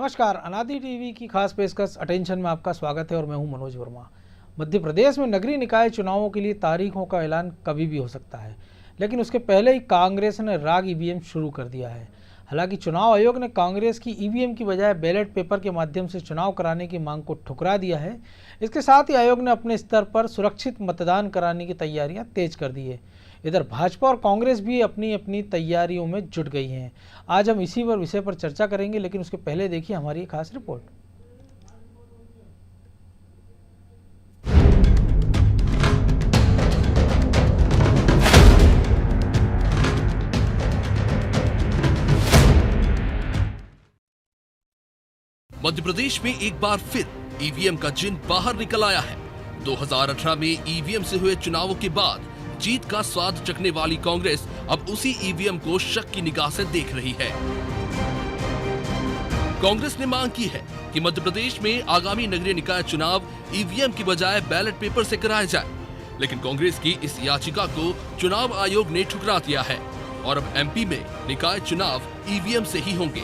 नमस्कार, अनादि टीवी की खास पेशकश अटेंशन में आपका स्वागत है और मैं हूं मनोज वर्मा। मध्य प्रदेश में नगरीय निकाय चुनावों के लिए तारीखों का ऐलान कभी भी हो सकता है, लेकिन उसके पहले ही कांग्रेस ने राग ईवीएम शुरू कर दिया है। हालांकि चुनाव आयोग ने कांग्रेस की ईवीएम की बजाय बैलेट पेपर के माध्यम से चुनाव कराने की मांग को ठुकरा दिया है। इसके साथ ही आयोग ने अपने स्तर पर सुरक्षित मतदान कराने की तैयारियां तेज कर दी है। इधर भाजपा और कांग्रेस भी अपनी अपनी तैयारियों में जुट गई हैं। आज हम इसी विषय पर चर्चा करेंगे, लेकिन उसके पहले देखिए हमारी खास रिपोर्ट। मध्य प्रदेश में एक बार फिर ईवीएम का जिन बाहर निकल आया है। 2018 में ईवीएम से हुए चुनावों के बाद जीत का स्वाद चखने वाली कांग्रेस अब उसी ईवीएम को शक की निगाह से देख रही है। कांग्रेस ने मांग की है कि मध्य प्रदेश में आगामी नगरीय निकाय चुनाव ईवीएम की बजाय बैलेट पेपर से कराया जाए, लेकिन कांग्रेस की इस याचिका को चुनाव आयोग ने ठुकरा दिया है और अब एमपी में निकाय चुनाव ईवीएम से ही होंगे।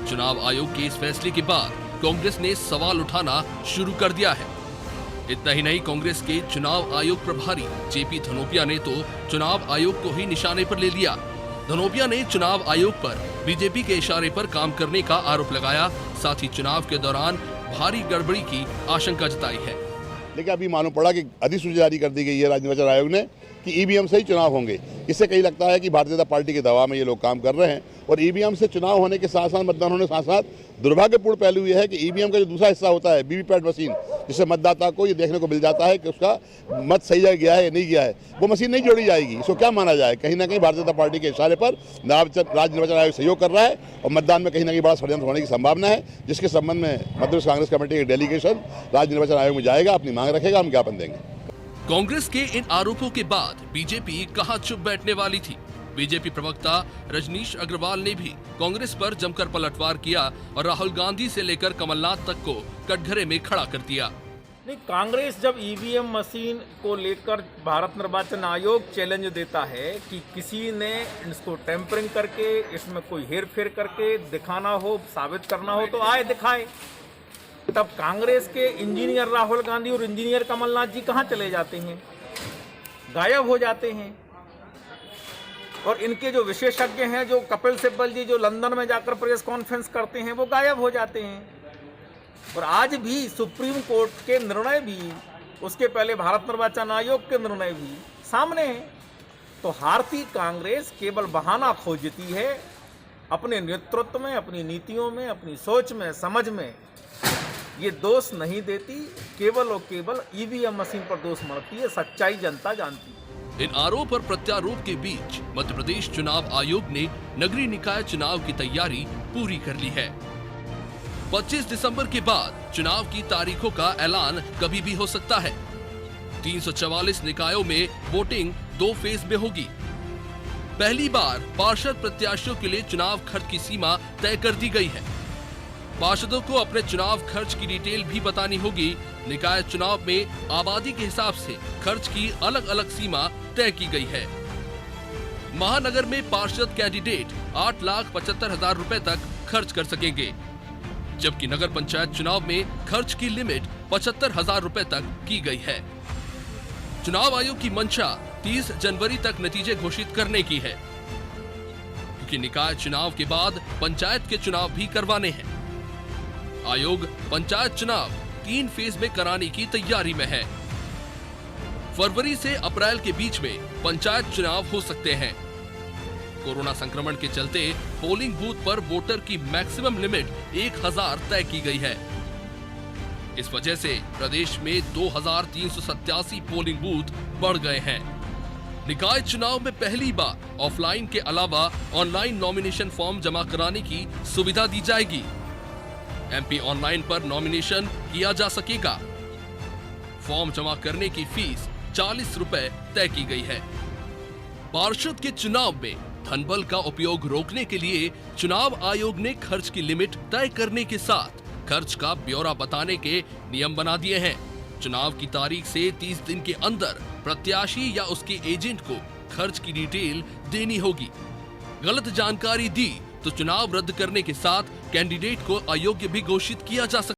चुनाव आयोग के इस फैसले के बाद कांग्रेस ने सवाल उठाना शुरू कर दिया है। इतना ही नहीं, कांग्रेस के चुनाव आयोग प्रभारी जेपी धनोपिया ने तो चुनाव आयोग को ही निशाने पर ले लिया। धनोपिया ने चुनाव आयोग पर बीजेपी के इशारे पर काम करने का आरोप लगाया, साथ ही चुनाव के दौरान भारी गड़बड़ी की आशंका जताई है। लेकिन अभी मालूम पड़ा कि अधिसूचना जारी कर दी गई है राज्य निर्वाचन आयोग ने कि ईवीएम से ही चुनाव होंगे। इससे कहीं लगता है कि भारतीय जनता पार्टी के दबाव में ये लोग काम कर रहे हैं और ईवीएम से चुनाव होने के साथ साथ मतदान होने के साथ साथ दुर्भाग्यपूर्ण पहलू ये है कि ईवीएम का जो दूसरा हिस्सा होता है वीवीपैट मशीन, जिससे मतदाता को ये देखने को मिल जाता है कि उसका मत सही जगह गया है या नहीं गया है, वो मशीन नहीं जोड़ी जाएगी। इसको क्या माना जाए? कहीं ना कहीं भारतीय जनता पार्टी के इशारे पर राज्य निर्वाचन आयोग सहयोग कर रहा है और मतदान में कहीं ना कहीं बड़ा षड्यंत्र होने की संभावना है, जिसके संबंध में मध्य प्रदेश कांग्रेस कमेटी के डेलीगेशन राज्य निर्वाचन आयोग में जाएगा, अपनी मांग रखेगा, हम ज्ञापन देंगे। कांग्रेस के इन आरोपों के बाद बीजेपी कहां चुप बैठने वाली थी। बीजेपी प्रवक्ता रजनीश अग्रवाल ने भी कांग्रेस पर जमकर पलटवार किया और राहुल गांधी से लेकर कमलनाथ तक को कटघरे में खड़ा कर दिया। नहीं, कांग्रेस जब ईवीएम मशीन को लेकर भारत निर्वाचन आयोग चैलेंज देता है कि किसी ने इसको टेम्परिंग करके इसमें कोई हेर फेर करके दिखाना हो, साबित करना हो, तो आए दिखाए। तब कांग्रेस के इंजीनियर राहुल गांधी और इंजीनियर कमलनाथ जी कहाँ चले जाते हैं? गायब हो जाते हैं। और इनके जो विशेषज्ञ हैं, जो कपिल सिब्बल जी, जो लंदन में जाकर प्रेस कॉन्फ्रेंस करते हैं, वो गायब हो जाते हैं। और आज भी सुप्रीम कोर्ट के निर्णय भी, उसके पहले भारत निर्वाचन आयोग के निर्णय भी सामने हैं। तो हारती कांग्रेस केवल बहाना खोजती है, अपने नेतृत्व में, अपनी नीतियों में, अपनी सोच में, समझ में ये दोष नहीं देती, केवल और केवल ईवीएम मशीन पर दोष मढ़ती है। सच्चाई जनता जानती है। इन आरोप और प्रत्यारोप के बीच मध्य प्रदेश चुनाव आयोग ने नगरीय निकाय चुनाव की तैयारी पूरी कर ली है। 25 दिसंबर के बाद चुनाव की तारीखों का ऐलान कभी भी हो सकता है। 344 निकायों में वोटिंग 2 फेज में होगी। पहली बार पार्षद प्रत्याशियों के लिए चुनाव खर्च की सीमा तय कर दी गई है। पार्षदों को अपने चुनाव खर्च की डिटेल भी बतानी होगी। निकाय चुनाव में आबादी के हिसाब से खर्च की अलग अलग सीमा तय की गई है। महानगर में पार्षद कैंडिडेट 8,75,000 रुपए तक खर्च कर सकेंगे, जबकि नगर पंचायत चुनाव में खर्च की लिमिट 75,000 रुपए तक की गई है। चुनाव आयोग की मंशा 30 जनवरी तक नतीजे घोषित करने की है, क्योंकि निकाय चुनाव के बाद पंचायत के चुनाव भी करवाने हैं। आयोग पंचायत चुनाव 3 फेज में कराने की तैयारी में है। फरवरी से अप्रैल के बीच में पंचायत चुनाव हो सकते हैं। कोरोना संक्रमण के चलते पोलिंग बूथ पर वोटर की मैक्सिमम लिमिट 1000 तय की गई है। इस वजह से प्रदेश में 2387 पोलिंग बूथ बढ़ गए हैं। निकाय चुनाव में पहली बार ऑफलाइन के अलावा ऑनलाइन नॉमिनेशन फॉर्म जमा कराने की सुविधा दी जाएगी। एमपी ऑनलाइन पर नॉमिनेशन किया जा सकेगा। फॉर्म जमा करने की फीस 40 रुपए तय की गई है। पार्षद के चुनाव में धनबल का उपयोग रोकने के लिए चुनाव आयोग ने खर्च की लिमिट तय करने के साथ खर्च का ब्यौरा बताने के नियम बना दिए हैं। चुनाव की तारीख से 30 दिन के अंदर प्रत्याशी या उसके एजेंट को खर्च की डिटेल देनी होगी। गलत जानकारी दी तो चुनाव रद्द करने के साथ कैंडिडेट को अयोग्य भी घोषित किया जा सकता है।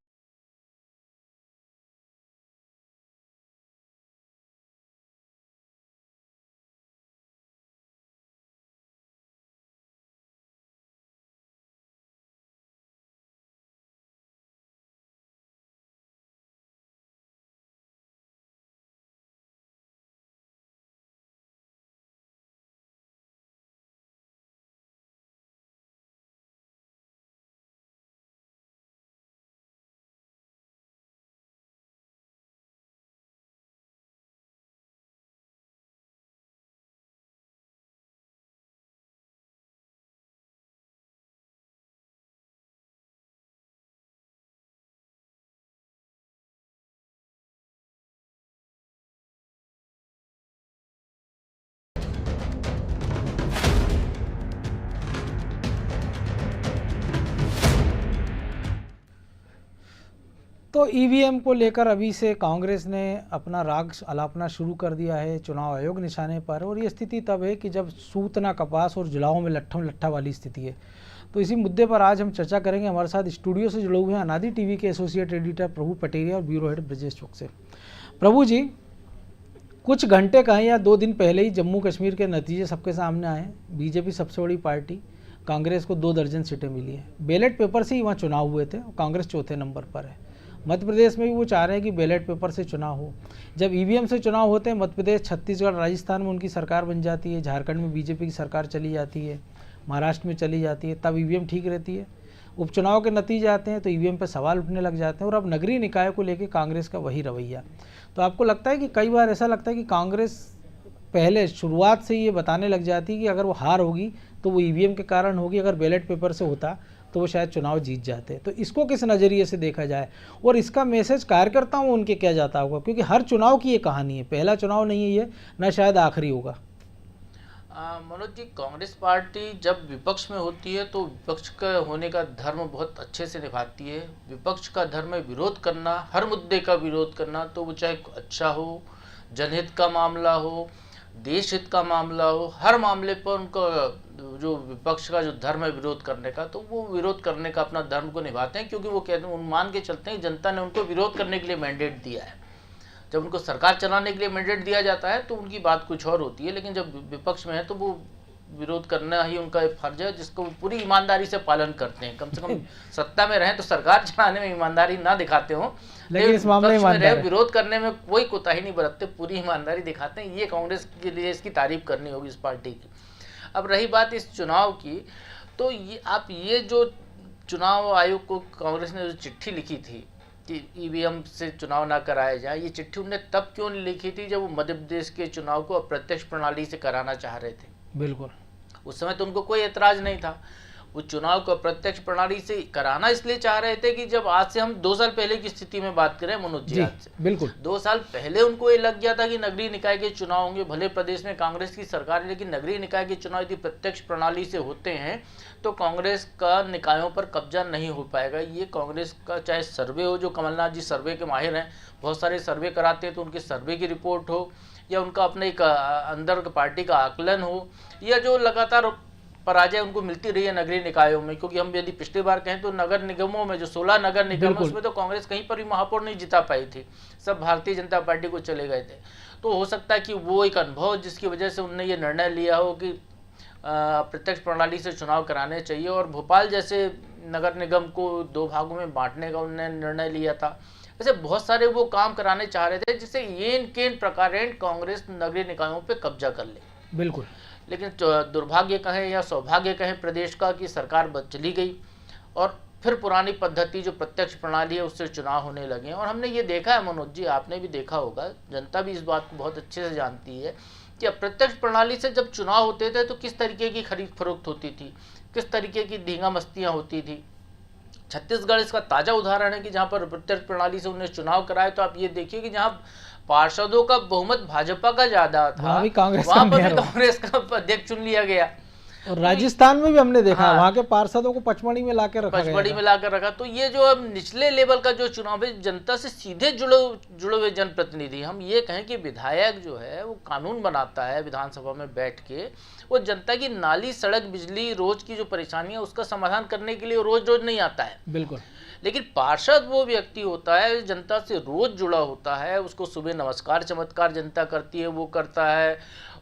तो ईवीएम को लेकर अभी से कांग्रेस ने अपना राग अलापना शुरू कर दिया है चुनाव आयोग निशाने पर, और ये स्थिति तब है कि जब सूतना कपास और जुलाहों में लट्ठम लट्ठा वाली स्थिति है। तो इसी मुद्दे पर आज हम चर्चा करेंगे। हमारे साथ स्टूडियो से जुड़े हुए हैं अनादि टीवी के एसोसिएट एडिटर प्रभु पटेरिया और ब्यूरो हेड ब्रजेश चौक से। प्रभु जी, कुछ घंटे कहें या 2 दिन पहले ही जम्मू कश्मीर के नतीजे सबके सामने आए। बीजेपी सबसे बड़ी पार्टी, कांग्रेस को 2 दर्जन सीटें मिली हैं। बैलेट पेपर से ही वहाँ चुनाव हुए थे, कांग्रेस चौथे नंबर पर है। मध्य प्रदेश में भी वो चाह रहे हैं कि बैलेट पेपर से चुनाव हो। जब ईवीएम से चुनाव होते हैं, मध्य प्रदेश, छत्तीसगढ़, राजस्थान में उनकी सरकार बन जाती है, झारखंड में बीजेपी की सरकार चली जाती है, महाराष्ट्र में चली जाती है, तब ईवीएम ठीक रहती है। उपचुनाव के नतीजे आते हैं तो ईवीएम पर सवाल उठने लग जाते हैं, और अब नगरीय निकाय को लेकर कांग्रेस का वही रवैया। तो आपको लगता है कि कई बार ऐसा लगता है कि कांग्रेस पहले शुरुआत से ये बताने लग जाती है कि अगर वो हार होगी तो वो ईवीएम के कारण होगी, अगर बैलेट पेपर से होता तो वो शायद चुनाव जीत जाते। तो इसको किस नज़रिए से देखा जाए, और इसका मैसेज कार्यकर्ताओं उनके क्या जाता होगा, क्योंकि हर चुनाव की ये कहानी है, पहला चुनाव नहीं है ये, ना शायद आखिरी होगा। मनोज जी, कांग्रेस पार्टी जब विपक्ष में होती है तो विपक्ष का होने का धर्म बहुत अच्छे से निभाती है। विपक्ष का धर्म है विरोध करना, हर मुद्दे का विरोध करना, तो वो चाहे अच्छा हो, जनहित का मामला हो, देश हित का मामला हो, हर मामले पर उनका जो विपक्ष का जो धर्म है विरोध करने का, तो वो विरोध करने का अपना धर्म को निभाते हैं, क्योंकि वो कहते हैं, मान के चलते हैं जनता ने उनको विरोध करने के लिए मैंडेट दिया है। जब उनको सरकार चलाने के लिए मैंडेट दिया जाता है तो उनकी बात कुछ और होती है, लेकिन जब विपक्ष में है तो वो विरोध करना ही उनका एक फर्ज है, जिसको वो पूरी ईमानदारी से पालन करते हैं। कम से कम सत्ता में रहें तो सरकार चलाने में ईमानदारी ना दिखाते हो, लेकिन इस मामले में विरोध करने में कोई कोताही नहीं बरतते, पूरी ईमानदारी दिखाते हैं। ये कांग्रेस के लिए इसकी तारीफ करनी होगी इस पार्टी की। अब रही बात इस चुनाव की, तो ये जो चुनाव आयोग को कांग्रेस ने जो चिट्ठी लिखी थी कि ईवीएम से चुनाव ना कराया जाए, ये चिट्ठी उन्होंने तब क्यों नहीं लिखी थी जब वो मध्य प्रदेश के चुनाव को अप्रत्यक्ष प्रणाली से कराना चाह रहे थे। बिल्कुल, उस समय तो उनको कोई एतराज नहीं था। वो चुनाव को अप्रत्यक्ष प्रणाली से कराना इसलिए चाह रहे थे कि जब आज से हम 2 साल पहले की स्थिति में बात करें मनोज जी, आज से बिल्कुल 2 साल पहले उनको ये लग गया था कि नगरीय निकाय के चुनाव होंगे। भले प्रदेश में कांग्रेस की सरकार है, लेकिन नगरीय निकाय के चुनाव यदि प्रत्यक्ष प्रणाली से होते हैं तो कांग्रेस का निकायों पर कब्जा नहीं हो पाएगा। ये कांग्रेस का चाहे सर्वे हो, जो कमलनाथ जी सर्वे के माहिर हैं, बहुत सारे सर्वे कराते हैं, तो उनके सर्वे की रिपोर्ट हो, या उनका अपने एक अंदर पार्टी का आकलन हो, या जो लगातार पराजय उनको मिलती रही है नगरीय निकायों में। क्योंकि हम यदि पिछली बार कहें तो नगर निगमों में जो 16 नगर निगम है, उसमें तो कांग्रेस कहीं पर भी महापौर नहीं जिता पाई थी, सब भारतीय जनता पार्टी को चले गए थे। तो हो सकता है कि वो एक अनुभव जिसकी वजह से उन्होंने ये निर्णय लिया हो कि प्रत्यक्ष प्रणाली से चुनाव कराने चाहिए, और भोपाल जैसे नगर निगम को 2 भागों में बांटने का उन्होंने निर्णय लिया था। ऐसे बहुत सारे वो काम कराने चाह रहे थे जिससे येन केन प्रकारेण कांग्रेस नगरीय निकायों पे कब्जा कर ले। बिल्कुल, लेकिन दुर्भाग्य कहें या सौभाग्य कहें प्रदेश का कि सरकार चली गई, और फिर पुरानी पद्धति जो प्रत्यक्ष प्रणाली है उससे चुनाव होने लगे। और हमने ये देखा है मनोज जी, आपने भी देखा होगा, जनता भी इस बात को बहुत अच्छे से जानती है कि अप्रत्यक्ष प्रणाली से जब चुनाव होते थे तो किस तरीके की खरीद फरोख्त होती थी, किस तरीके की धींगा मस्तियाँ होती थी। छत्तीसगढ़ इसका ताज़ा उदाहरण है कि जहाँ पर प्रत्यक्ष प्रणाली से उन्हें चुनाव कराए, तो आप ये देखिए कि जहाँ पार्षदों का बहुमत भाजपा का ज्यादा था, वहाँ पर भी कांग्रेस का अध्यक्ष चुन लिया गया। और राजस्थान में भी हमने देखा, हाँ। वहाँ के पार्षदों को पचमढ़ी में लाके रखा गया पचमढ़ी था। में लाकर रखा। तो ये जो अब निचले लेवल का जो चुनाव है, जनता से सीधे जुड़े हुए जनप्रतिनिधि, हम ये कहें कि विधायक जो है वो कानून बनाता है विधानसभा में बैठ के, वो जनता की नाली, सड़क, बिजली, रोज की जो परेशानी है उसका समाधान करने के लिए रोज रोज नहीं आता है। बिल्कुल। लेकिन पार्षद वो व्यक्ति होता है जनता से रोज जुड़ा होता है, उसको सुबह नमस्कार चमत्कार जनता करती है वो करता है,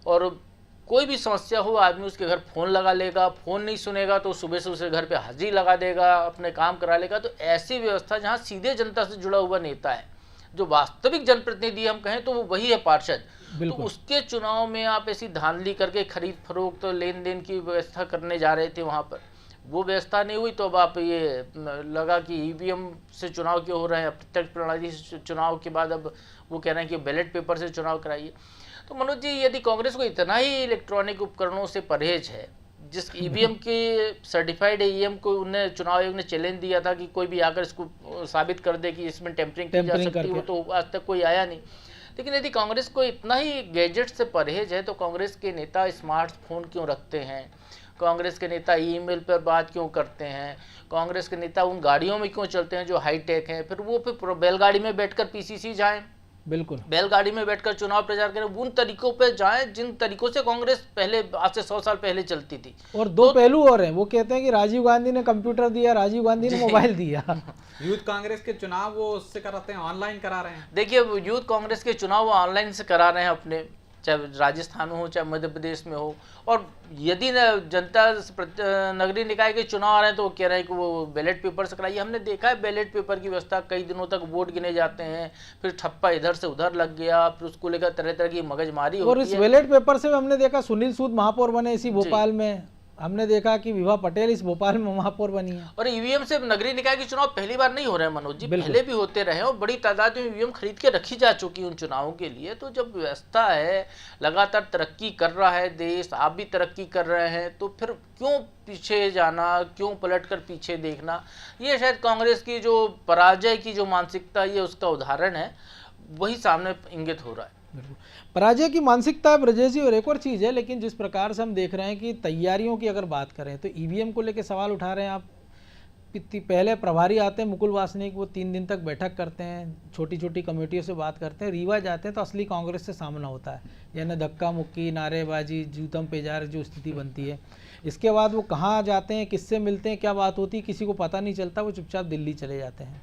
और कोई भी समस्या हो आदमी उसके घर फ़ोन लगा लेगा, फ़ोन नहीं सुनेगा तो सुबह से उसे घर पे हाजिरी लगा देगा, अपने काम करा लेगा। तो ऐसी व्यवस्था जहाँ सीधे जनता से जुड़ा हुआ नेता है, जो वास्तविक जनप्रतिनिधि हम कहें तो वो वही है पार्षद। तो उसके चुनाव में आप ऐसी धांधली करके खरीद फरोख्त तो लेन देन की व्यवस्था करने जा रहे थे, वहाँ पर वो व्यवस्था नहीं हुई। तो अब आप ये लगा कि ईवीएम से चुनाव क्यों हो रहे हैं, प्रत्यक्ष प्रणाली से चुनाव के बाद अब वो कह रहे हैं कि बैलेट पेपर से चुनाव कराइए। तो मनोज जी, यदि कांग्रेस को इतना ही इलेक्ट्रॉनिक उपकरणों से परहेज है, जिस ईवीएम के सर्टिफाइड ईवीएम को उन्हें चुनाव आयोग ने चैलेंज दिया था कि कोई भी आकर इसको साबित कर दे कि इसमें टेम्परिंग की जा सकती है, तो आज तक कोई आया नहीं। लेकिन यदि कांग्रेस को इतना ही गैजेट से परहेज है तो कांग्रेस के नेता स्मार्टफोन क्यों रखते हैं, कांग्रेस के नेता ईमेल पर बात क्यों करते हैं, कांग्रेस के नेता उन गाड़ियों में क्यों चलते हैं जो हाईटेक हैं, फिर बैलगाड़ी में बैठकर पीसीसी जाएं, बिल्कुल बैलगाड़ी में बैठकर चुनाव प्रचार करें, उन तरीकों पे जाएं जिन तरीकों से कांग्रेस पहले आज से 100 साल पहले चलती थी। और दो पहलू और हैं, वो कहते हैं कि राजीव गांधी ने कंप्यूटर दिया, राजीव गांधी ने मोबाइल दिया। यूथ कांग्रेस के चुनाव वो उससे कराते हैं, ऑनलाइन करा रहे हैं। देखिए, यूथ कांग्रेस के चुनाव वो ऑनलाइन से करा रहे हैं अपने, चाहे राजस्थान में हो चाहे मध्य प्रदेश में हो। और यदि जनता नगरीय निकाय के चुनाव आ रहे हैं तो वो कह रहे हैं कि वो बैलेट पेपर से कराइए। हमने देखा है बैलेट पेपर की व्यवस्था, कई दिनों तक वोट गिने जाते हैं, फिर ठप्पा इधर से उधर लग गया, फिर उसको लेकर तरह तरह की मगजमारी होती है। और इस बैलेट पेपर से हमने देखा सुनील सूद महापौर बने इसी भोपाल में, हमने देखा कि विभा पटेल इस भोपाल में महापौर बनी है। और ईवीएम से नगरीय निकाय के चुनाव पहली बार नहीं हो रहे हैं मनोज जी, पहले भी होते रहे और बड़ी तादाद में ईवीएम खरीद के रखी जा चुकी उन चुनावों के लिए। तो जब व्यवस्था है, लगातार तरक्की कर रहा है देश, आप भी तरक्की कर रहे हैं, तो फिर क्यों पीछे जाना, क्यों पलट कर पीछे देखना। ये शायद कांग्रेस की जो पराजय की जो मानसिकता, ये उसका उदाहरण है, वही सामने इंगित हो रहा है। बिल्कुल, पराजय की मानसिकता है ब्रजेश जी। और एक और चीज़ है, लेकिन जिस प्रकार से हम देख रहे हैं कि तैयारियों की अगर बात करें तो ईवीएम को लेकर सवाल उठा रहे हैं आप। पहले प्रभारी आते हैं मुकुल वासनिक, वो 3 दिन तक बैठक करते हैं, छोटी छोटी कमेटियों से बात करते हैं, रीवा जाते हैं तो असली कांग्रेस से सामना होता है, यानी धक्का मुक्की, नारेबाजी, जूतम पेजार जो स्थिति बनती है। इसके बाद वो कहाँ जाते हैं, किससे मिलते हैं, क्या बात होती है, किसी को पता नहीं चलता, वो चुपचाप दिल्ली चले जाते हैं।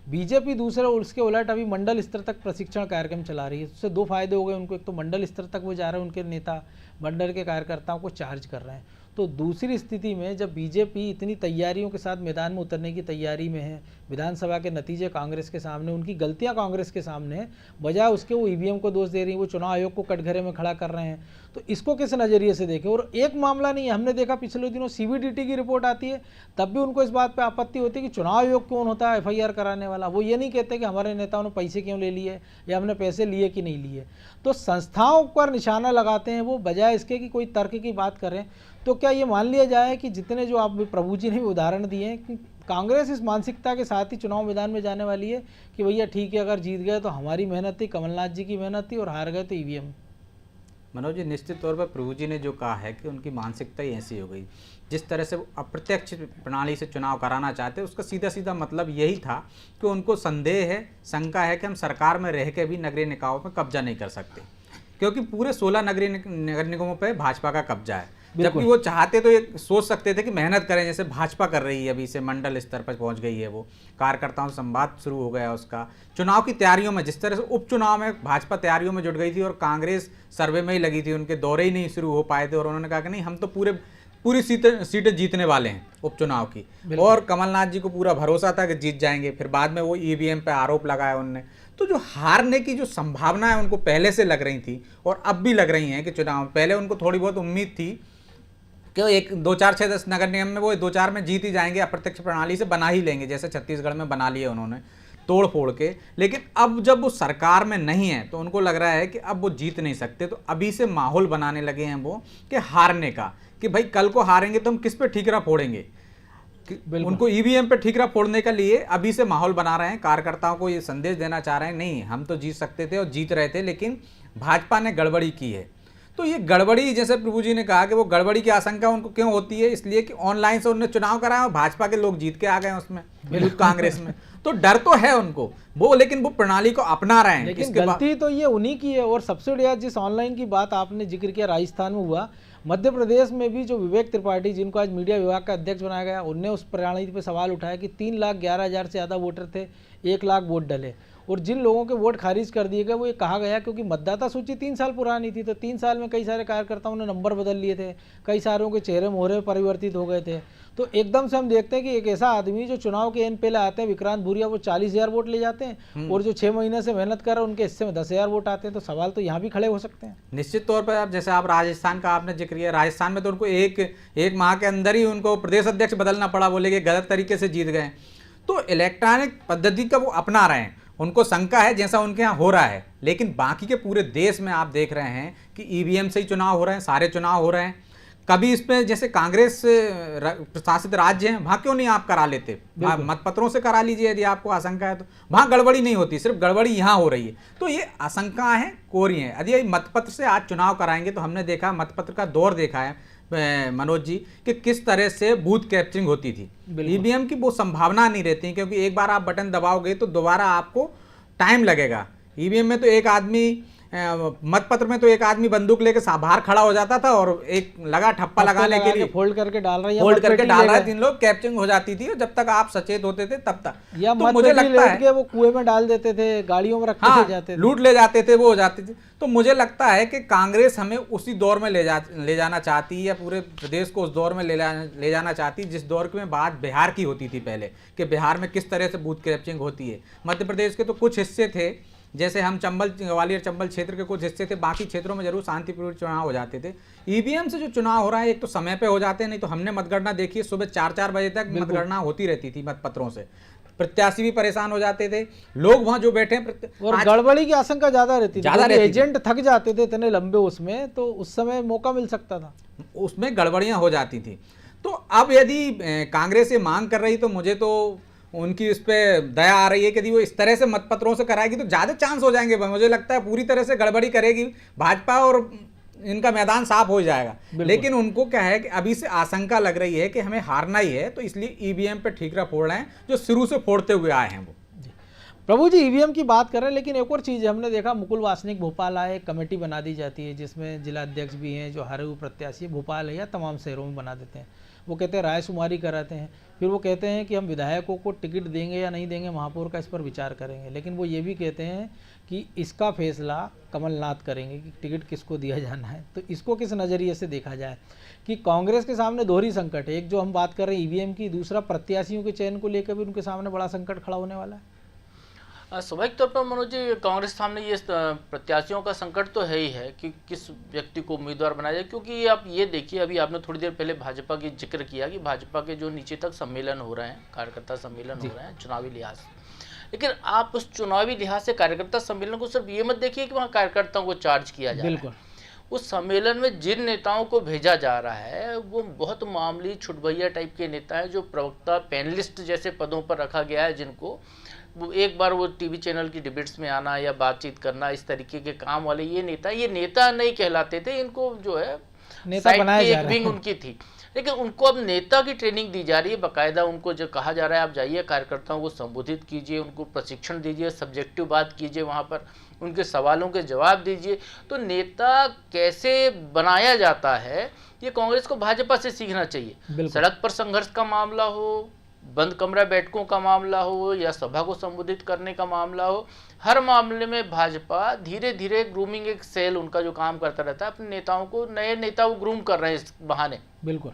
बीजेपी दूसरे और उसके उलट अभी मंडल स्तर तक प्रशिक्षण कार्यक्रम चला रही है। उससे 2 फायदे हो गए उनको, एक तो मंडल स्तर तक वो जा रहे हैं, उनके नेता मंडल के कार्यकर्ताओं को चार्ज कर रहे हैं। तो दूसरी स्थिति में जब बीजेपी इतनी तैयारियों के साथ मैदान में उतरने की तैयारी में है, विधानसभा के नतीजे कांग्रेस के सामने, उनकी गलतियां कांग्रेस के सामने है, बजाय उसके वो ईवीएम को दोष दे रही है, वो चुनाव आयोग को कटघरे में खड़ा कर रहे हैं। तो इसको किस नज़रिए से देखें। और एक मामला नहीं है, हमने देखा पिछले दिनों सीबीडीटी की रिपोर्ट आती है, तब भी उनको इस बात पर आपत्ति होती है कि चुनाव आयोग कौन होता है एफआईआर कराने वाला। वो ये नहीं कहते कि हमारे नेताओं ने पैसे क्यों ले लिए या हमने पैसे लिए कि नहीं लिए। तो संस्थाओं पर निशाना लगाते हैं वो, बजाय इसके कि कोई तर्क की बात करें। तो क्या ये मान लिया जाए कि जितने जो आप प्रभु जी ने भी उदाहरण दिए हैं कि कांग्रेस इस मानसिकता के साथ ही चुनाव मैदान में जाने वाली है कि भैया ठीक है, अगर जीत गए तो हमारी मेहनत थी, कमलनाथ जी की मेहनत थी, और हार गए तो ईवीएम। मनोज जी, निश्चित तौर पर प्रभु जी ने जो कहा है कि उनकी मानसिकता ही ऐसी हो गई। जिस तरह से वो अप्रत्यक्ष प्रणाली से चुनाव कराना चाहते हैं, उसका सीधा सीधा मतलब यही था कि उनको संदेह है, शंका है कि हम सरकार में रह के भी नगरीय निकायों पर कब्जा नहीं कर सकते, क्योंकि पूरे 16 नगर निगमों पर भाजपा का कब्जा है। जबकि वो चाहते तो ये सोच सकते थे कि मेहनत करें, जैसे भाजपा कर रही है, अभी से मंडल स्तर पर पहुंच गई है, वो कार्यकर्ताओं से संवाद शुरू हो गया उसका। चुनाव की तैयारियों में जिस तरह से उपचुनाव में भाजपा तैयारियों में जुट गई थी और कांग्रेस सर्वे में ही लगी थी, उनके दौरे ही नहीं शुरू हो पाए थे, और उन्होंने कहा कि नहीं, हम तो पूरी सीटें जीतने वाले हैं उपचुनाव की, और कमलनाथ जी को पूरा भरोसा था कि जीत जाएंगे। फिर बाद में वो ईवीएम पे आरोप लगाया उनने। तो जो हारने की जो संभावना है उनको पहले से लग रही थी और अब भी लग रही हैं कि चुनाव पहले उनको थोड़ी बहुत उम्मीद थी कि 1, 2, 4, 6, 10 नगर निगम में वो 2-4 में जीत ही जाएंगे, अप्रत्यक्ष प्रणाली से बना ही लेंगे, जैसे छत्तीसगढ़ में बना लिए उन्होंने तोड़ फोड़ के। लेकिन अब जब वो सरकार में नहीं है तो उनको लग रहा है कि अब वो जीत नहीं सकते, तो अभी से माहौल बनाने लगे हैं वो कि हारने का, कि भाई कल को हारेंगे तो हम किस पे ठीकरा फोड़ेंगे। उनको ईवीएम पे ठीकरा फोड़ने के लिए अभी से माहौल बना रहे हैं, कार्यकर्ताओं को ये संदेश देना चाह रहे हैं, नहीं हम तो जीत सकते थे और जीत रहे थे, लेकिन भाजपा ने गड़बड़ी की है। तो ये गड़बड़ी, जैसे प्रभु जी ने कहा कि वो गड़बड़ी की आशंका उनको क्यों होती है, इसलिए कि ऑनलाइन से उन्होंने चुनाव कराया और भाजपा के लोग जीत के आ गए उसमें, यूथ कांग्रेस में। तो डर तो है उनको वो, लेकिन वो प्रणाली को अपना रहे हैं। लेकिन गलती तो ये उन्हीं की है। और सबसे बढ़िया, जिस ऑनलाइन की बात आपने जिक्र किया राजस्थान में हुआ, मध्य प्रदेश में भी जो विवेक त्रिपाठी, जिनको आज मीडिया विभाग का अध्यक्ष बनाया गया, उनने उस प्रणाली पर सवाल उठाया कि 3,11,000 से ज़्यादा वोटर थे, 1 लाख वोट डले, और जिन लोगों के वोट खारिज कर दिए गए वो ये कहा गया क्योंकि मतदाता सूची 3 साल पुरानी थी, तो 3 साल में कई सारे कार्यकर्ताओं ने नंबर बदल लिए थे, कई सारों के चेहरे मोहरे परिवर्तित हो गए थे। तो एकदम से हम देखते हैं कि एक ऐसा आदमी जो चुनाव के एन पहले आते हैं, विक्रांत भूरिया, वो 40,000 वोट ले जाते हैं, और जो 6 महीने से मेहनत कर रहे हैं उनके हिस्से में 10,000 वोट आते हैं। तो सवाल तो यहाँ भी खड़े हो सकते हैं। निश्चित तौर पर। अब जैसे आप राजस्थान का आपने जिक्र किया, राजस्थान में तो उनको एक माह के अंदर ही उनको प्रदेश अध्यक्ष बदलना पड़ा, बोले कि गलत तरीके से जीत गए। तो इलेक्ट्रॉनिक पद्धति का वो अपना रहे हैं, उनको शंका है जैसा उनके यहाँ हो रहा है। लेकिन बाकी के पूरे देश में आप देख रहे हैं कि ईवीएम से ही चुनाव हो रहे हैं, सारे चुनाव हो रहे हैं। कभी इसमें जैसे कांग्रेस प्रशासित राज्य हैं, वहाँ क्यों नहीं आप करा लेते, मतपत्रों से करा लीजिए यदि आपको आशंका है तो। वहाँ गड़बड़ी नहीं होती, सिर्फ गड़बड़ी यहाँ हो रही है। तो ये आशंका है, कोरी है। यदि मतपत्र से आज चुनाव कराएंगे तो हमने देखा, मतपत्र का दौर देखा है मनोज जी कि किस तरह से बूथ कैप्चरिंग होती थी। ईवीएम की वो संभावना नहीं रहती, क्योंकि एक बार आप बटन दबाओगे तो दोबारा आपको टाइम लगेगा। ईवीएम में तो एक आदमी, मतपत्र में तो एक आदमी बंदूक लेके बाहर खड़ा हो जाता था और एक लगा ठप्पा लगाने के लिए फोल्ड करके डाल रहा है, फोल्ड करके डाल रहा है, 3 लोग कैप्चरिंग हो जाती थी। और जब तक आप सचेत होते थे तब तक, या तो मुझे लगता है वो कुएं में डाल देते थे, गाड़ियों में रख के जाते थे, लूट ले जाते थे, वो हो जाते थे। तो मुझे लगता है कि कांग्रेस हमें उसी दौर में ले जाना चाहती है, या पूरे प्रदेश को उस दौर में ले जाना चाहती है जिस दौर में बात बिहार की होती थी पहले, कि बिहार में किस तरह से बूथ कैप्चरिंग होती है। मध्य प्रदेश के तो कुछ हिस्से थे, जैसे हम चंबल, ग्वालियर चंबल क्षेत्र के कुछ हिस्से थे, बाकी क्षेत्रों में जरूर शांतिपूर्ण चुनाव हो जाते थे। ईवीएम से जो चुनाव हो रहा है, एक तो समय पे हो जाते हैं, नहीं तो हमने मतगणना देखी है, सुबह 4-4 बजे तक मतगणना होती रहती थी मतपत्रों से। प्रत्याशी भी परेशान हो जाते थे, लोग वहां जो बैठे हैं, और गड़बड़ी की आशंका ज्यादा रहती थी, एजेंट थक जाते थे इतने लंबे उसमें, तो उस समय मौका मिल सकता था, उसमें गड़बड़ियां हो जाती थी। तो अब यदि कांग्रेस ये मांग कर रही, तो मुझे तो उनकी उस पर दया आ रही है कि यदि वो इस तरह से मतपत्रों से कराएगी तो ज़्यादा चांस हो जाएंगे। मुझे लगता है पूरी तरह से गड़बड़ी करेगी भाजपा और इनका मैदान साफ हो जाएगा। लेकिन उनको क्या है कि अभी से आशंका लग रही है कि हमें हारना ही है, तो इसलिए ईवीएम पे ठीकरा फोड़ रहे हैं, जो शुरू से फोड़ते हुए आए हैं वो। प्रभु जी, ईवीएम की बात कर रहे हैं, लेकिन एक और चीज़ हमने देखा, मुकुल वासनिक भोपाल आए, कमेटी बना दी जाती है जिसमें जिला अध्यक्ष भी हैं, जो हारे हुए प्रत्याशी भोपाल है या तमाम शहरों में बना देते हैं। वो कहते हैं रायशुमारी कराते हैं, फिर वो कहते हैं कि हम विधायकों को टिकट देंगे या नहीं देंगे, महापौर का इस पर विचार करेंगे। लेकिन वो ये भी कहते हैं कि इसका फैसला कमलनाथ करेंगे कि टिकट किसको दिया जाना है। तो इसको किस नज़रिए से देखा जाए कि कांग्रेस के सामने दोहरी संकट है, एक जो हम बात कर रहे हैं ईवीएम की, दूसरा प्रत्याशियों के चयन को लेकर भी उनके सामने बड़ा संकट खड़ा होने वाला है। स्वाभाविक तौर पर मनोज जी, कांग्रेस सामने ये प्रत्याशियों का संकट तो है ही है कि किस व्यक्ति को उम्मीदवार बनाया जाए। क्योंकि आप ये देखिए, अभी आपने थोड़ी देर पहले भाजपा की जिक्र किया कि भाजपा के जो नीचे तक सम्मेलन हो रहे हैं, कार्यकर्ता सम्मेलन हो रहे हैं चुनावी लिहाज से, लेकिन आप उस चुनावी लिहाज से कार्यकर्ता सम्मेलन को सिर्फ ये मत देखिए कि वहाँ कार्यकर्ताओं को चार्ज किया जा रहा है। उस सम्मेलन में जिन नेताओं को भेजा जा रहा है वो बहुत मामूली छुटभैया टाइप के नेता हैं, जो प्रवक्ता पैनलिस्ट जैसे पदों पर रखा गया है, जिनको वो एक बार वो टीवी चैनल की डिबेट्स में आना या बातचीत करना, इस तरीके के काम वाले ये नेता नहीं कहलाते थे। इनको जो है नेता बनाया जा रहा है, विंग उनकी थी, लेकिन उनको अब नेता की ट्रेनिंग दी जा रही है। बाकायदा उनको जो कहा जा रहा है, आप जाइए कार्यकर्ताओं को संबोधित कीजिए, उनको प्रशिक्षण दीजिए, सब्जेक्टिव बात कीजिए, वहाँ पर उनके सवालों के जवाब दीजिए। तो नेता कैसे बनाया जाता है, ये कांग्रेस को भाजपा से सीखना चाहिए। सड़क पर संघर्ष का मामला हो, बंद कमरा बैठकों का मामला हो, या सभा को संबोधित करने का मामला हो, हर मामले में भाजपा धीरे धीरे ग्रूमिंग, एक सेल उनका जो काम करता रहता है, अपने नेताओं को, नए नेता वो ग्रूम कर रहे हैं इस बहाने। बिल्कुल।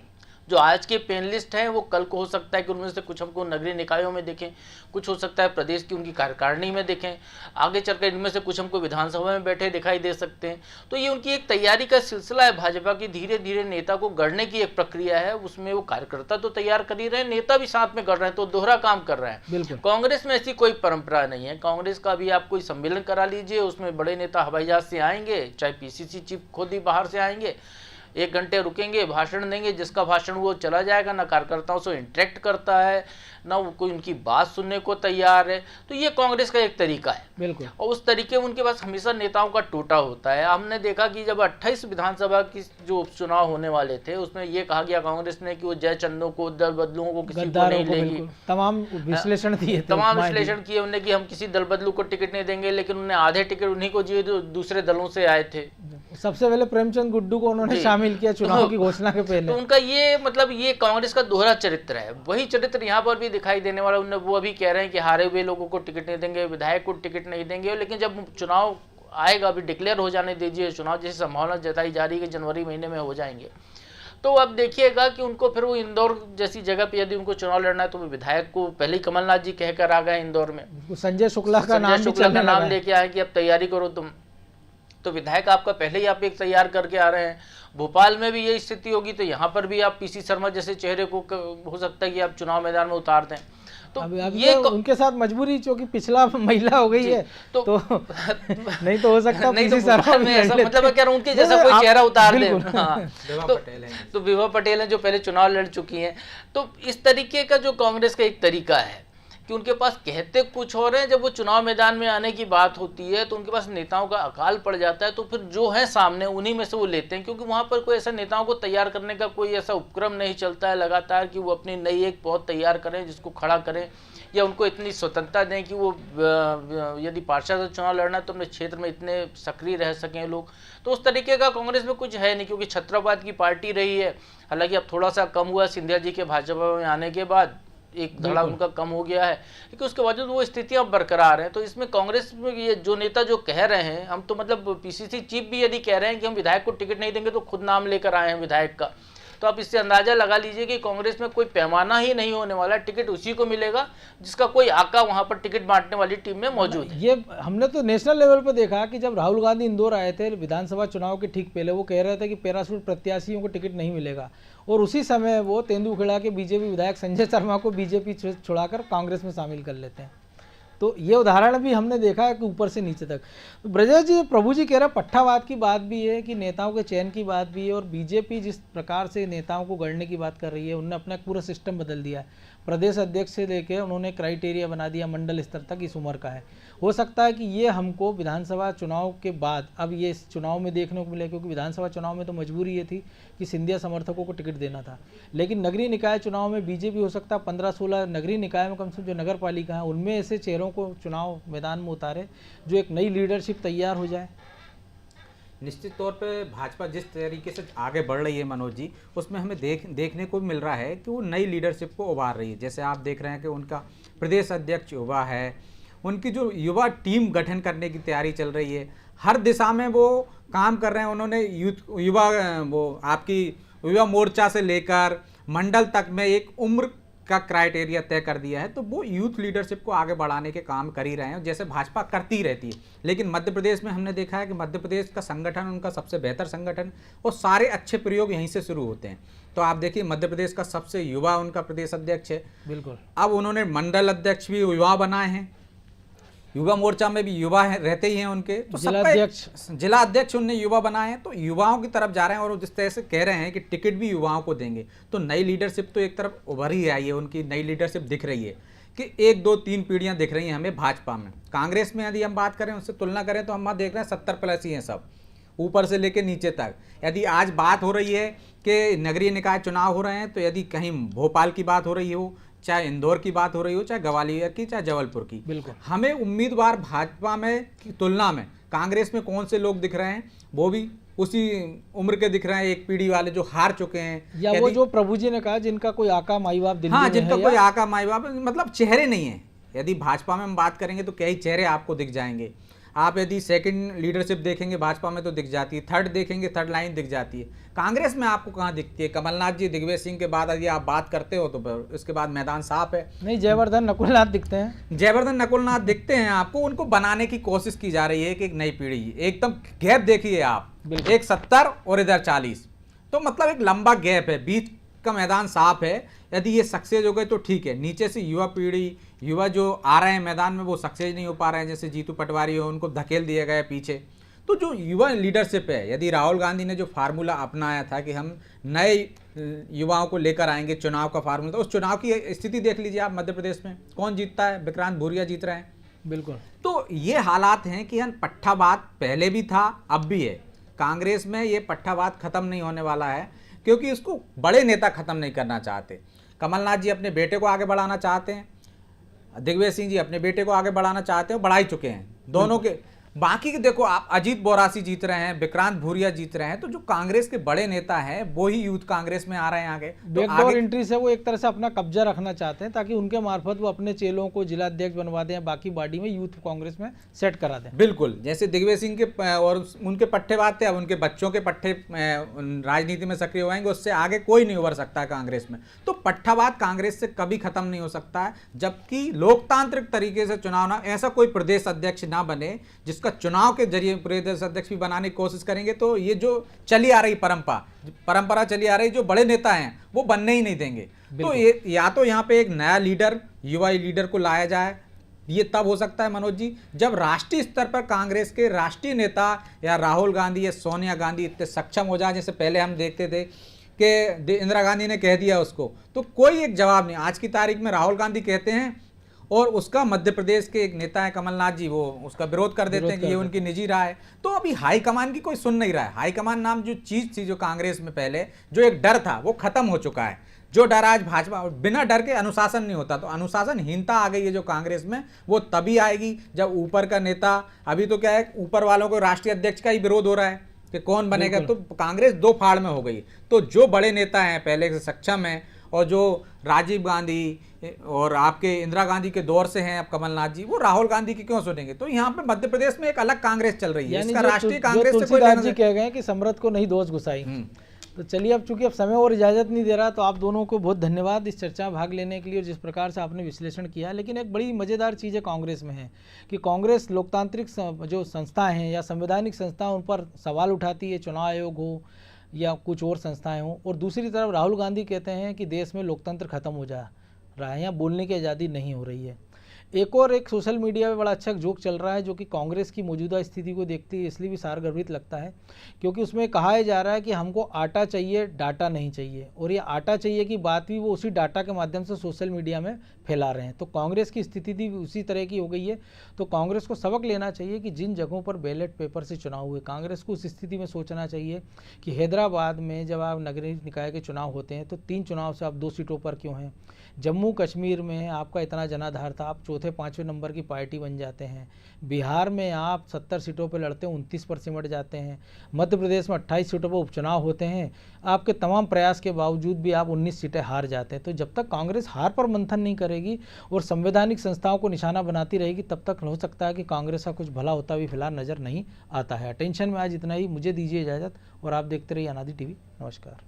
जो आज के पैनलिस्ट हैं वो कल को हो सकता है कि उनमें से कुछ हमको नगरीय निकायों में देखें, कुछ हो सकता है प्रदेश की उनकी कार्यकारिणी में देखें, आगे चलकर इनमें से कुछ हमको विधानसभा में बैठे दिखाई दे सकते हैं। तो ये उनकी एक तैयारी का सिलसिला है भाजपा की, धीरे धीरे नेता को गढ़ने की एक प्रक्रिया है। उसमें वो कार्यकर्ता तो तैयार कर ही रहे हैं, नेता भी साथ में गढ़ रहे हैं, तो दोहरा काम कर रहे हैं। कांग्रेस में ऐसी कोई परंपरा नहीं है। कांग्रेस का भी आप कोई सम्मेलन करा लीजिए, उसमें बड़े नेता हवाई जहाज से आएंगे, चाहे पीसीसी चीफ खुद ही बाहर से आएंगे, 1 घंटे रुकेंगे, भाषण देंगे, जिसका भाषण वो चला जाएगा, ना कार्यकर्ताओं से इंटरेक्ट करता है, ना वो कोई उनकी बात सुनने को तैयार है। तो ये कांग्रेस का एक तरीका है। बिल्कुल। और उस तरीके में उनके पास हमेशा नेताओं का टोटा होता है। हमने देखा कि जब 28 विधानसभा की जो उपचुनाव होने वाले थे, उसमें ये कहा गया कांग्रेस ने कि वो जयचंदों को, दल बदलुओं को किसी को नहीं लेगी। तमाम विश्लेषण दिए थे, तमाम विश्लेषण किए उन्होंने कि हम किसी दल बदलू को टिकट नहीं देंगे, लेकिन उन्हें आधे टिकट उन्हीं को दिए जो दूसरे दलों से आए थे। सबसे पहले प्रेमचंद गुड्डू को उन्होंने शामिल किया चुनाव की घोषणा के पहले। तो उनका ये मतलब ये कांग्रेस का दोहरा चरित्र है। वही चरित्र यहाँ पर भी दिखाई देने वाला। उन्हें वो अभी कह रहे हैं कि हारे हुए लोगों को टिकट नहीं देंगे, विधायक को टिकट नहीं देंगे, लेकिन जब चुनाव आएगा, अभी डिक्लेयर हो जाने दीजिए चुनाव, जैसी संभावना जताई जा रही है कि जनवरी महीने में हो जाएंगे, तो अब देखिएगा कि उनको फिर वो इंदौर जैसी जगह पे यदि उनको चुनाव लड़ना है तो विधायक को पहले ही कमलनाथ जी कहकर आ गए इंदौर में, संजय शुक्ला का नाम लेके आए कि अब तैयारी करो तुम। तो विधायक आपका पहले ही आप एक तैयार करके आ रहे हैं। भोपाल में भी यही स्थिति होगी, तो यहाँ पर भी आप पीसी शर्मा जैसे चेहरे को हो सकता है कि आप चुनाव मैदान में उतार दें। तो अब ये उनके साथ मजबूरी, क्योंकि पिछला महिला हो गई है तो नहीं तो हो सकता नहीं तो शर्मा में ऐसा मतलब मैं कह रहा हूँ उनके जैसा कोई चेहरा उतार दे। तो विभा पटेल हैं जो पहले चुनाव लड़ चुकी हैं। तो इस तरीके का जो कांग्रेस का एक तरीका है कि उनके पास कहते कुछ और हैं, जब वो चुनाव मैदान में आने की बात होती है तो उनके पास नेताओं का अकाल पड़ जाता है, तो फिर जो है सामने उन्हीं में से वो लेते हैं, क्योंकि वहाँ पर कोई ऐसा नेताओं को तैयार करने का कोई ऐसा उपक्रम नहीं चलता है लगातार कि वो अपनी नई एक पौध तैयार करें जिसको खड़ा करें, या उनको इतनी स्वतंत्रता दें कि वो यदि पार्षद चुनाव लड़ना है तो अपने क्षेत्र में इतने सक्रिय रह सकें लोग। तो उस तरीके का कांग्रेस में कुछ है नहीं, क्योंकि छत्रवाद की पार्टी रही है। हालांकि अब थोड़ा सा कम हुआ सिंधिया जी के भाजपा में आने के बाद, एक धड़ा उनका कम हो गया है, लेकिन उसके बावजूद वो स्थितियां बरकरार हैं। तो इसमें कांग्रेस में ये जो नेता जो कह रहे हैं, हम तो मतलब पीसीसी चीफ भी यदि कह रहे हैं कि हम विधायक को टिकट नहीं देंगे, तो खुद नाम लेकर आए हैं विधायक का, तो आप इससे अंदाजा लगा लीजिए कि कांग्रेस में कोई पैमाना ही नहीं होने वाला। टिकट उसी को मिलेगा जिसका कोई आका वहां पर टिकट बांटने वाली टीम में मौजूद है। ये हमने तो नेशनल लेवल पर देखा कि जब राहुल गांधी इंदौर आए थे विधानसभा चुनाव के ठीक पहले, वो कह रहे थे कि पैराशूट प्रत्याशियों को टिकट नहीं मिलेगा, और उसी समय वो तेंदुखेड़ा के बीजेपी विधायक संजय शर्मा को बीजेपी छुड़ाकर कांग्रेस में शामिल कर लेते हैं। तो ये उदाहरण भी हमने देखा है कि ऊपर से नीचे तक। तो ब्रजेश जी, प्रभु जी कह रहे हैं पट्टावाद की बात भी है कि नेताओं के चयन की बात भी है, और बीजेपी जिस प्रकार से नेताओं को गढ़ने की बात कर रही है, उन्होंने अपना पूरा सिस्टम बदल दिया है। प्रदेश अध्यक्ष से लेकर उन्होंने क्राइटेरिया बना दिया मंडल स्तर तक इस उम्र का है। हो सकता है कि ये हमको विधानसभा चुनाव के बाद अब ये इस चुनाव में देखने को मिले, क्योंकि विधानसभा चुनाव में तो मजबूरी ये थी कि सिंधिया समर्थकों को टिकट देना था, लेकिन नगरीय निकाय चुनाव में बीजेपी हो सकता है 15-16 नगरीय निकाय में कम से कम जो नगर पालिका है उनमें ऐसे चेहरों को चुनाव मैदान में उतारे जो एक नई लीडरशिप तैयार हो जाए। निश्चित तौर पे भाजपा जिस तरीके से आगे बढ़ रही है मनोज जी, उसमें हमें देखने को मिल रहा है कि वो नई लीडरशिप को उभार रही है। जैसे आप देख रहे हैं कि उनका प्रदेश अध्यक्ष युवा है, उनकी जो युवा टीम गठन करने की तैयारी चल रही है, हर दिशा में वो काम कर रहे हैं। उन्होंने युवा मोर्चा से लेकर मंडल तक में एक उम्र का क्राइटेरिया तय कर दिया है, तो वो यूथ लीडरशिप को आगे बढ़ाने के काम कर ही रहे हैं, जैसे भाजपा करती रहती है। लेकिन मध्य प्रदेश में हमने देखा है कि मध्य प्रदेश का संगठन उनका सबसे बेहतर संगठन, और सारे अच्छे प्रयोग यहीं से शुरू होते हैं। तो आप देखिए मध्य प्रदेश का सबसे युवा उनका प्रदेश अध्यक्ष है। बिल्कुल। अब उन्होंने मंडल अध्यक्ष भी युवा बनाए हैं, युवा मोर्चा में भी युवा रहते ही हैं उनके, तो जिला अध्यक्ष उनने युवा बनाए हैं। तो युवाओं की तरफ जा रहे हैं, और जिस तरह से कह रहे हैं कि टिकट भी युवाओं को देंगे, तो नई लीडरशिप तो एक तरफ उभर ही आई है। उनकी नई लीडरशिप दिख रही है कि 1, 2, 3 पीढ़ियां दिख रही हैं हमें भाजपा में। कांग्रेस में यदि हम बात करें, उससे तुलना करें, तो हम देख रहे हैं 70+ ही हैं सब, ऊपर से लेकर नीचे तक। यदि आज बात हो रही है कि नगरीय निकाय चुनाव हो रहे हैं, तो यदि कहीं भोपाल की बात हो रही हो, चाहे इंदौर की बात हो रही हो, चाहे ग्वालियर की, चाहे जबलपुर की, बिल्कुल हमें उम्मीदवार भाजपा में की तुलना में कांग्रेस में कौन से लोग दिख रहे हैं, वो भी उसी उम्र के दिख रहे हैं, एक पीढ़ी वाले जो हार चुके हैं, या वो जो प्रभु जी ने कहा जिनका कोई आका माई बाप दिल्ली में है, जिनका कोई आका माई बाप मतलब चेहरे नहीं है। यदि भाजपा में हम बात करेंगे तो कई चेहरे आपको दिख जाएंगे। आप यदि सेकंड लीडरशिप देखेंगे भाजपा में तो दिख जाती है, थर्ड देखेंगे थर्ड लाइन दिख जाती है। कांग्रेस में आपको कहाँ दिखती है? कमलनाथ जी, दिग्विजय सिंह के बाद यदि आप बात करते हो तो उसके बाद मैदान साफ है। नहीं, जयवर्धन नकुलनाथ दिखते हैं, जयवर्धन नकुलनाथ दिखते हैं आपको। उनको बनाने की कोशिश की जा रही है कि एक नई पीढ़ी, एकदम गैप देखिए आप, एक 70 और इधर 40, तो मतलब एक लंबा गैप है, बीच का मैदान साफ है। यदि ये सक्सेस हो गए तो ठीक है, नीचे से युवा पीढ़ी, युवा जो आ रहे हैं मैदान में वो सक्सेस नहीं हो पा रहे हैं, जैसे जीतू पटवारी हो, उनको धकेल दिया गया पीछे, तो जो युवा लीडरशिप है, यदि राहुल गांधी ने जो फार्मूला अपनाया था कि हम नए युवाओं को लेकर आएंगे, चुनाव का फार्मूला, तो उस चुनाव की स्थिति देख लीजिए आप, मध्य प्रदेश में कौन जीतता है? विक्रांत भूरिया जीत रहे हैं। बिल्कुल। तो ये हालात हैं कि पट्टावाद पहले भी था, अब भी है। कांग्रेस में ये पट्टावाद खत्म नहीं होने वाला है, क्योंकि इसको बड़े नेता खत्म नहीं करना चाहते। कमलनाथ जी अपने बेटे को आगे बढ़ाना चाहते हैं, दिग्विजय सिंह जी अपने बेटे को आगे बढ़ाना चाहते हैं, बढ़ा ही चुके हैं दोनों के। बाकी के देखो आप, अजीत बोरासी जीत रहे हैं, विक्रांत भूरिया जीत रहे हैं, तो जो कांग्रेस के बड़े नेता हैं वो ही यूथ कांग्रेस में आ रहे हैं आगे। तो बैकडोर एंट्री से वो एक तरह से अपना कब्जा रखना चाहते हैं, ताकि उनके मार्फत वो अपने चेलों को जिलाध्यक्ष बनवा दें, बाकी बॉडी में यूथ कांग्रेस में सेट करा दें। बिल्कुल, जैसे दिग्विजय सिंह के और उनके पट्टेवाद थे, अब उनके बच्चों के पट्टे राजनीति में सक्रिय होंगे, उससे आगे कोई नहीं उभर सकता है कांग्रेस में। तो पट्टावाद कांग्रेस से कभी खत्म नहीं हो सकता है, जबकि लोकतांत्रिक तरीके से चुनाव ना, ऐसा कोई प्रदेश अध्यक्ष ना बने जिसका चुनाव के जरिए प्रदेश अध्यक्ष भी बनाने की कोशिश करेंगे, तो ये जो चली आ रही परंपरा चली आ रही, जो बड़े नेता हैं वो बनने ही नहीं देंगे। तो ये या तो यहाँ पे एक नया लीडर, युवा लीडर को लाया जाए, ये तब हो सकता है मनोज जी, जब राष्ट्रीय स्तर पर कांग्रेस के राष्ट्रीय नेता या राहुल गांधी या सोनिया गांधी इतने सक्षम हो जाए। जैसे पहले हम देखते थे कि इंदिरा गांधी ने कह दिया उसको, तो कोई एक जवाब नहीं। आज की तारीख में राहुल गांधी कहते हैं और उसका मध्य प्रदेश के एक नेता है कमलनाथ जी, वो उसका विरोध कर देते हैं कि ये उनकी निजी राय है। तो अभी हाईकमान की कोई सुन नहीं रहा है। हाईकमान नाम जो चीज थी, जो कांग्रेस में पहले जो एक डर था, वो खत्म हो चुका है। जो डर आज भाजपा, बिना डर के अनुशासन नहीं होता, तो अनुशासनहीनता आ गई है जो कांग्रेस में, वो तभी आएगी जब ऊपर का नेता, अभी तो क्या है, ऊपर वालों को राष्ट्रीय अध्यक्ष का ही विरोध हो रहा है कि कौन बनेगा, तो कांग्रेस दो फाड़ में हो गई। तो जो बड़े नेता हैं पहले से सक्षम हैं, और जो राजीव गांधी और आपके इंदिरा गांधी के दौर से हैं अब कमलनाथ जी, वो राहुल गांधी की क्यों सुनेंगे? तो यहाँ पे मध्य प्रदेश में एक अलग कांग्रेस चल रही है, इसका राष्ट्रीय कांग्रेस से कोई तुलसीदास जी कह गए कि समृद्ध को नहीं दोष घुसाई। तो चलिए, अब चूंकि अब समय और इजाजत नहीं दे रहा, तो आप दोनों को बहुत धन्यवाद इस चर्चा में भाग लेने के लिए, और जिस प्रकार से आपने विश्लेषण किया। लेकिन एक बड़ी मजेदार चीज़ है कांग्रेस में है कि कांग्रेस लोकतांत्रिक जो संस्थाएं हैं या संवैधानिक संस्थाएं, उन पर सवाल उठाती है, चुनाव आयोग हो या कुछ और संस्थाएं हों। और दूसरी तरफ राहुल गांधी कहते हैं कि देश में लोकतंत्र खत्म हो जा रहा है, यहाँ बोलने की आज़ादी नहीं हो रही है। एक सोशल मीडिया में बड़ा अच्छा जोक चल रहा है, जो कि कांग्रेस की मौजूदा स्थिति को देखते ही इसलिए भी सारगर्भित लगता है, क्योंकि उसमें कहा जा रहा है कि हमको आटा चाहिए, डाटा नहीं चाहिए। और ये आटा चाहिए की बात भी वो उसी डाटा के माध्यम से सोशल मीडिया में फैला रहे हैं। तो कांग्रेस की स्थिति भी उसी तरह की हो गई है। तो कांग्रेस को सबक लेना चाहिए कि जिन जगहों पर बैलेट पेपर से चुनाव हुए, कांग्रेस को उस स्थिति में सोचना चाहिए कि हैदराबाद में जब आप नगरीय निकाय के चुनाव होते हैं तो 3 चुनाव से आप 2 सीटों पर क्यों हैं। जम्मू कश्मीर में आपका इतना जनाधार था, आप 4-5वें नंबर की पार्टी बन जाते हैं। बिहार में आप 70 सीटों पर लड़ते हैं, 29 पर सिमट जाते हैं। मध्य प्रदेश में 28 सीटों पर उपचुनाव होते हैं, आपके तमाम प्रयास के बावजूद भी आप 19 सीटें हार जाते हैं। तो जब तक कांग्रेस हार पर मंथन नहीं करेगी और संवैधानिक संस्थाओं को निशाना बनाती रहेगी, तब तक हो सकता है कि कांग्रेस का कुछ भला होता भी फिलहाल नज़र नहीं आता है। अटेंशन में आज इतना ही, मुझे दीजिए इजाज़त और आप देखते रहिए अनादि टीवी। नमस्कार।